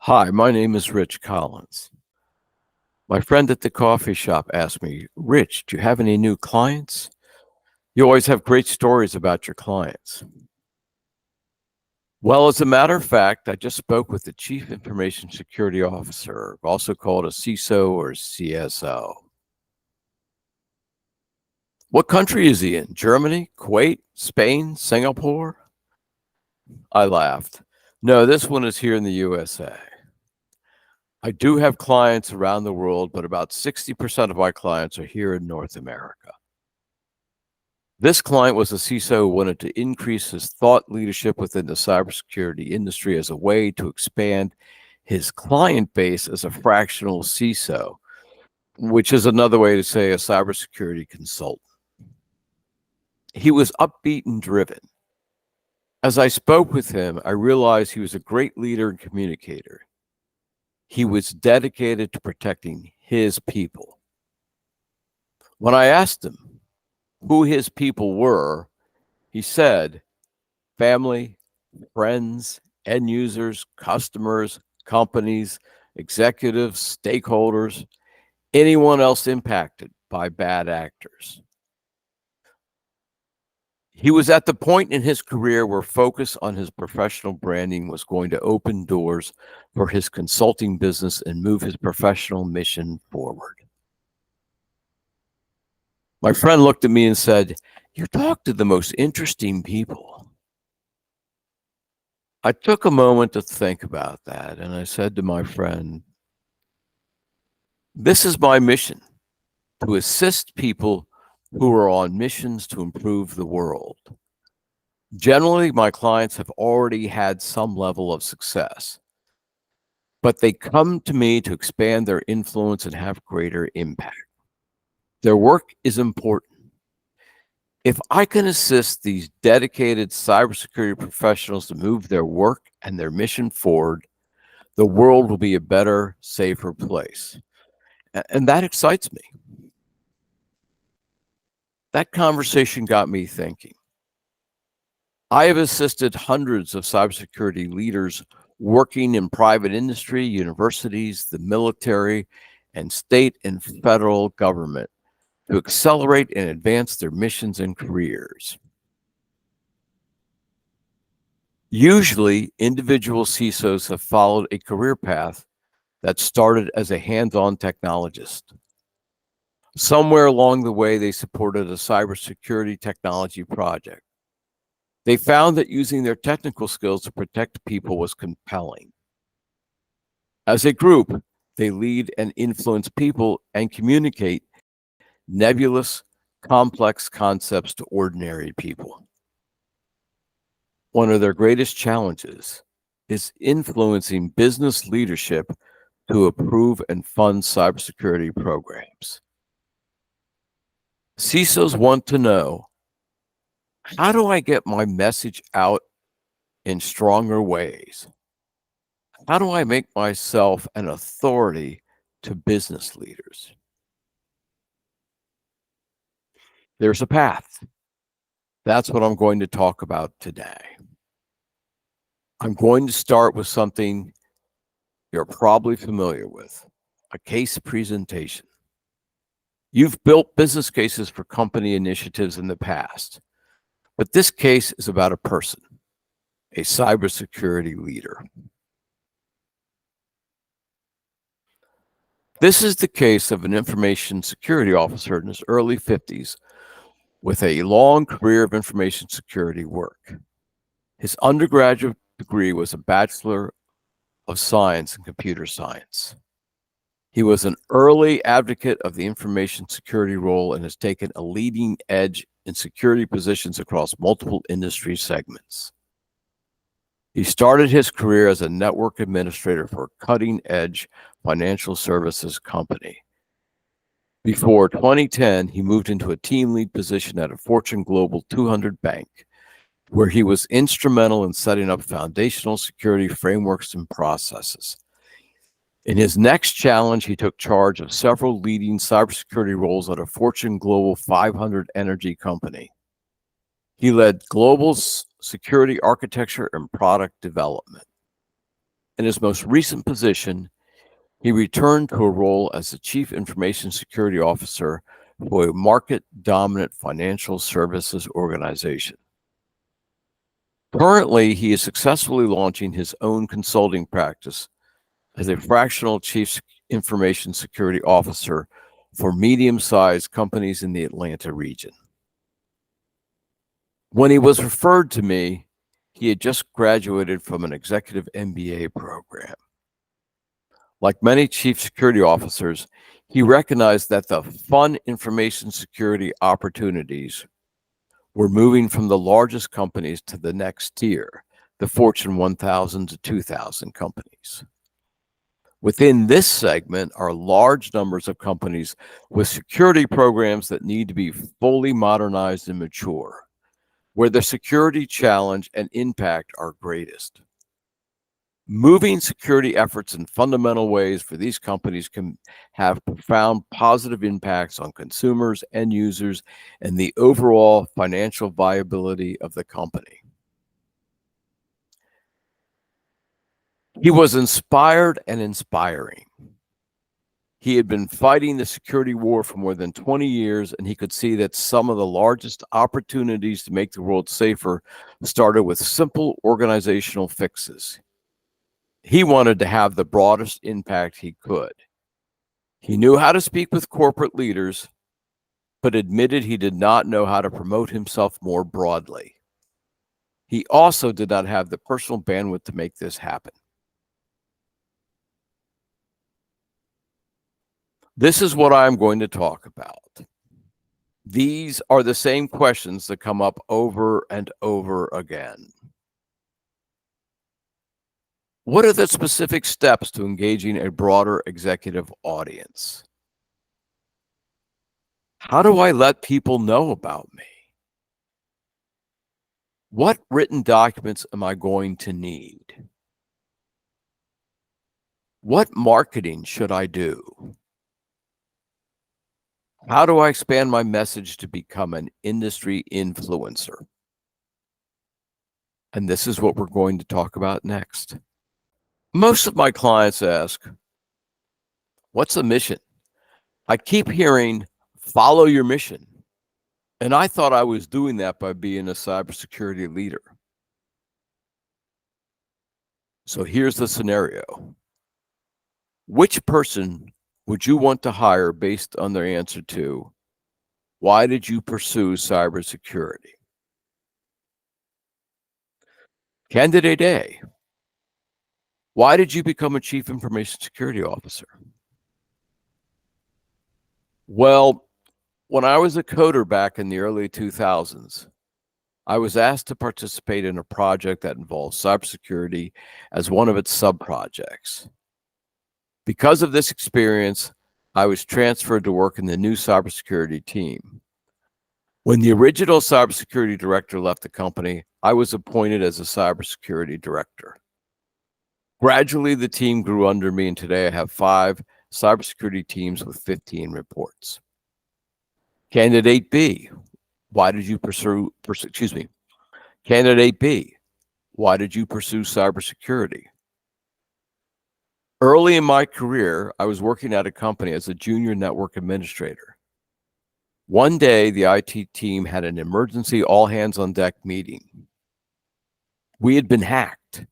Hi, my name is Rich Collins. My friend at the coffee shop asked me, Rich, do you have any new clients? You always have great stories about your clients. Well, as a matter of fact, I just spoke with the Chief Information Security Officer, also called a CISO or CSO. What country is he in? Germany, Kuwait, Spain, Singapore? I laughed. No, this one is here in the USA. I do have clients around the world, but about 60% of my clients are here in North America. This client was a CISO who wanted to increase his thought leadership within the cybersecurity industry as a way to expand his client base as a fractional CISO, which is another way to say a cybersecurity consultant. He was upbeat and driven. As I spoke with him, I realized he was a great leader and communicator. He was dedicated to protecting his people. When I asked him who his people were, he said, family, friends, end users, customers, companies, executives, stakeholders, anyone else impacted by bad actors. He was at the point in his career where focus on his professional branding was going to open doors for his consulting business and move his professional mission forward. My friend looked at me and said, "You talk to the most interesting people." I took a moment to think about that, and I said to my friend, this is my mission, to assist people who are on missions to improve the world. Generally, my clients have already had some level of success, but they come to me to expand their influence and have greater impact. Their work is important. If I can assist these dedicated cybersecurity professionals to move their work and their mission forward, the world will be a better, safer place. And that excites me. That conversation got me thinking. I have assisted hundreds of cybersecurity leaders working in private industry, universities, the military, and state and federal government to accelerate and advance their missions and careers. Usually, individual CISOs have followed a career path that started as a hands-on technologist. Somewhere along the way, they supported a cybersecurity technology project. They found that using their technical skills to protect people was compelling. As a group, they lead and influence people and communicate nebulous, complex concepts to ordinary people. One of their greatest challenges is influencing business leadership to approve and fund cybersecurity programs. CISOs want to know, how do I get my message out in stronger ways? How do I make myself an authority to business leaders? There's a path. That's what I'm going to talk about today. I'm going to start with something you're probably familiar with, a case presentation. You've built business cases for company initiatives in the past, but this case is about a person, a cybersecurity leader. This is the case of an information security officer in his early 50s with a long career of information security work. His undergraduate degree was a Bachelor of Science in Computer Science. He was an early advocate of the information security role and has taken a leading edge in security positions across multiple industry segments. He started his career as a network administrator for a cutting-edge financial services company. Before 2010, he moved into a team lead position at a Fortune Global 200 bank, where he was instrumental in setting up foundational security frameworks and processes. In his next challenge, he took charge of several leading cybersecurity roles at a Fortune Global 500 energy company. He led global security architecture and product development. In his most recent position, he returned to a role as the Chief Information Security Officer for a market-dominant financial services organization. Currently, he is successfully launching his own consulting practice as a fractional Chief Information Security Officer for medium-sized companies in the Atlanta region. When he was referred to me, he had just graduated from an executive MBA program. Like many chief security officers, he recognized that the fun information security opportunities were moving from the largest companies to the next tier, the Fortune 1000 to 2000 companies. Within this segment are large numbers of companies with security programs that need to be fully modernized and mature, where the security challenge and impact are greatest. Moving security efforts in fundamental ways for these companies can have profound positive impacts on consumers, end users, and the overall financial viability of the company. He was inspired and inspiring. He had been fighting the security war for more than 20 years, and he could see that some of the largest opportunities to make the world safer started with simple organizational fixes. He wanted to have the broadest impact he could. He knew how to speak with corporate leaders, but admitted he did not know how to promote himself more broadly. He also did not have the personal bandwidth to make this happen. This is what I'm going to talk about. These are the same questions that come up over and over again. What are the specific steps to engaging a broader executive audience? How do I let people know about me? What written documents am I going to need? What marketing should I do? How do I expand my message to become an industry influencer? And this is what we're going to talk about next. Most of my clients ask, what's the mission? I keep hearing, follow your mission. And I thought I was doing that by being a cybersecurity leader. So here's the scenario. Which person would you want to hire based on their answer to, why did you pursue cybersecurity? Candidate A, why did you become a chief information security officer? Well, when I was a coder back in the early 2000s, I was asked to participate in a project that involved cybersecurity as one of its sub-projects. Because of this experience, I was transferred to work in the new cybersecurity team. When the original cybersecurity director left the company, I was appointed as a cybersecurity director. Gradually, the team grew under me, and today I have 5 cybersecurity teams with 15 reports. Candidate B, why did you pursue Candidate B, why did you pursue cybersecurity? Early in my career, I was working at a company as a junior network administrator. One day, the IT team had an emergency all-hands-on-deck meeting. We had been hacked.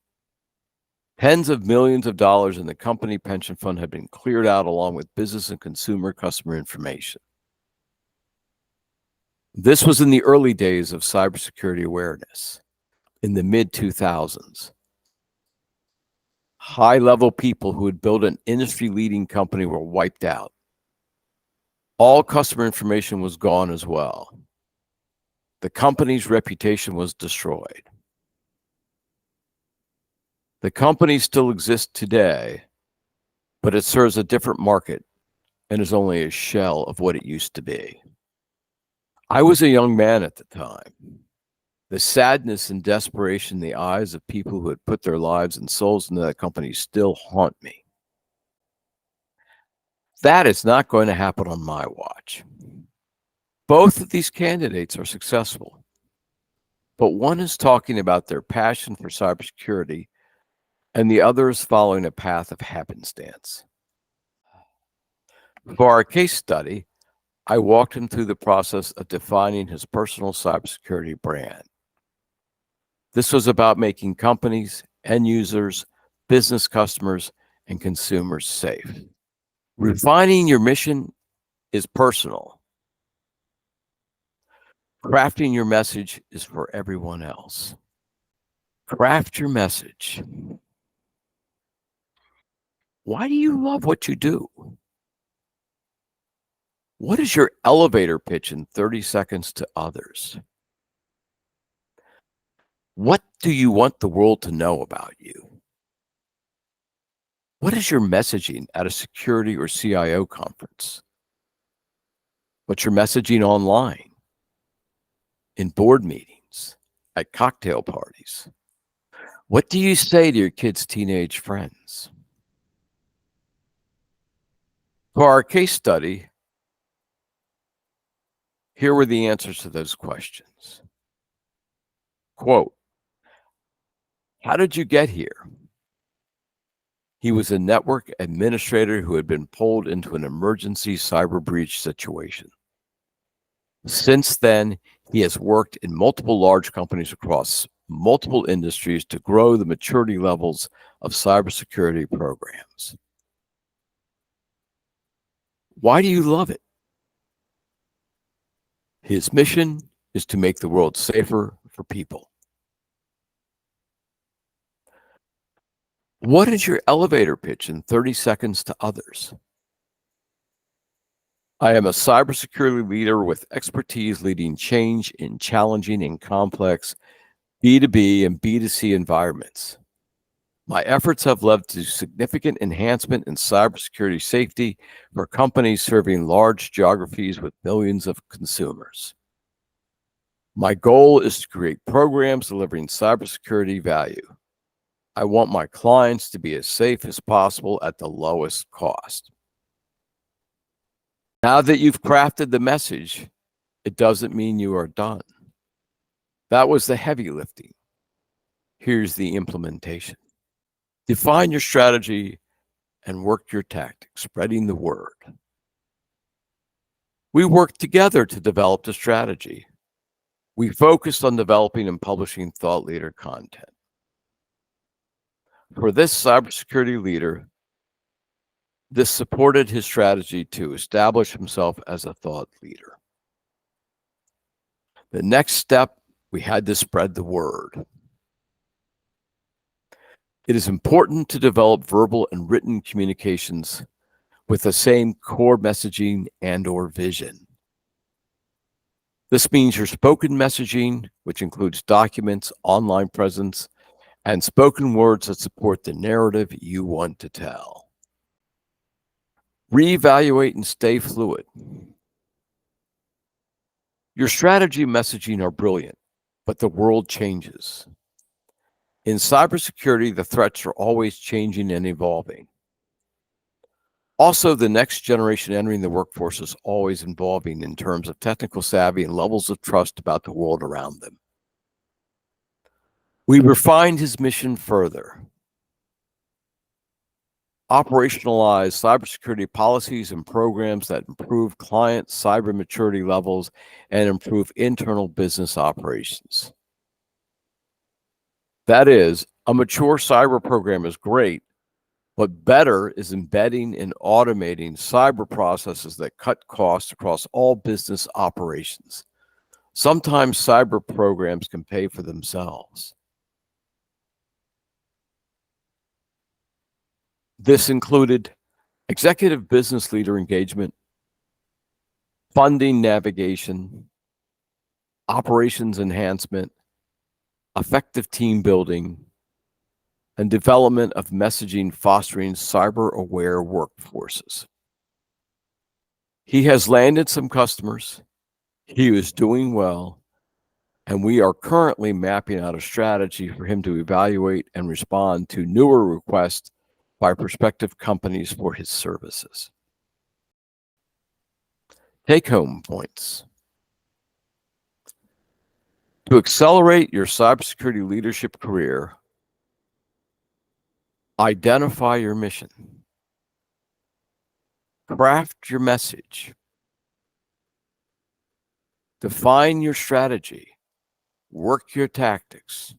Tens of millions of dollars in the company pension fund had been cleared out, along with business and customer information. This was in the early days of cybersecurity awareness, in the mid-2000s. High-level people who had built an industry-leading company were wiped out. All customer information was gone as well. The company's reputation was destroyed. The company still exists today, but it serves a different market and is only a shell of what it used to be. I was a young man at the time. The sadness and desperation in the eyes of people who had put their lives and souls into that company still haunt me. That is not going to happen on my watch. Both of these candidates are successful, but one is talking about their passion for cybersecurity, and the others following a path of happenstance. For our case study, I walked him through the process of defining his personal cybersecurity brand. This was about making companies, end users, business customers, and consumers safe. Refining your mission is personal. Crafting your message is for everyone else. Craft your message. Why do you love what you do? What is your elevator pitch in 30 seconds to others? What do you want the world to know about you? What is your messaging at a security or CIO conference? What's your messaging online, in board meetings, at cocktail parties? What do you say to your kids' teenage friends? For our case study, here were the answers to those questions. Quote, how did you get here? He was a network administrator who had been pulled into an emergency cyber breach situation. Since then, he has worked in multiple large companies across multiple industries to grow the maturity levels of cybersecurity programs. Why do you love it? His mission is to make the world safer for people. What is your elevator pitch in 30 seconds to others? I am a cybersecurity leader with expertise leading change in challenging and complex B2B and B2C environments. My efforts have led to significant enhancement in cybersecurity safety for companies serving large geographies with millions of consumers. My goal is to create programs delivering cybersecurity value. I want my clients to be as safe as possible at the lowest cost. Now that you've crafted the message, it doesn't mean you are done. That was the heavy lifting. Here's the implementation. Define your strategy and work your tactics, spreading the word. We worked together to develop the strategy. We focused on developing and publishing thought leader content. For this cybersecurity leader, this supported his strategy to establish himself as a thought leader. The next step, we had to spread the word. It is important to develop verbal and written communications with the same core messaging and/or vision. This means your spoken messaging, which includes documents, online presence, and spoken words that support the narrative you want to tell. Reevaluate and stay fluid. Your strategy and messaging are brilliant, but the world changes. In cybersecurity, the threats are always changing and evolving. Also, the next generation entering the workforce is always evolving in terms of technical savvy and levels of trust about the world around them. We refined his mission further. Operationalize cybersecurity policies and programs that improve client cyber maturity levels and improve internal business operations. That is, a mature cyber program is great, but better is embedding and automating cyber processes that cut costs across all business operations. Sometimes cyber programs can pay for themselves. This included executive business leader engagement, funding navigation, operations enhancement, effective team building, and development of messaging fostering cyber-aware workforces. He has landed some customers, he is doing well, and we are currently mapping out a strategy for him to evaluate and respond to newer requests by prospective companies for his services. Take-home points. To accelerate your cybersecurity leadership career, Identify your mission. Craft your message. Define your strategy. Work your tactics.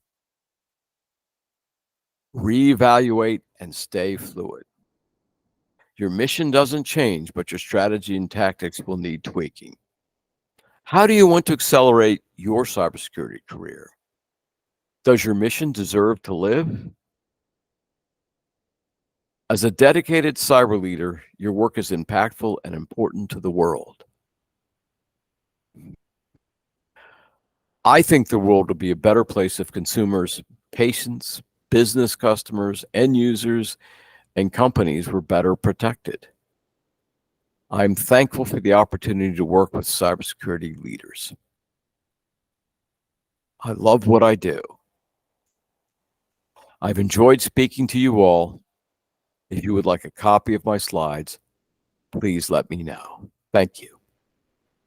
Reevaluate and stay fluid. Your mission doesn't change, but your strategy and tactics will need tweaking. How do you want to accelerate your cybersecurity career? Does your mission deserve to live? As a dedicated cyber leader, your work is impactful and important to the world. I think the world would be a better place if consumers, patients, business customers, end users, and companies were better protected. I'm thankful for the opportunity to work with cybersecurity leaders. I love what I do. I've enjoyed speaking to you all. If you would like a copy of my slides, please let me know. Thank you.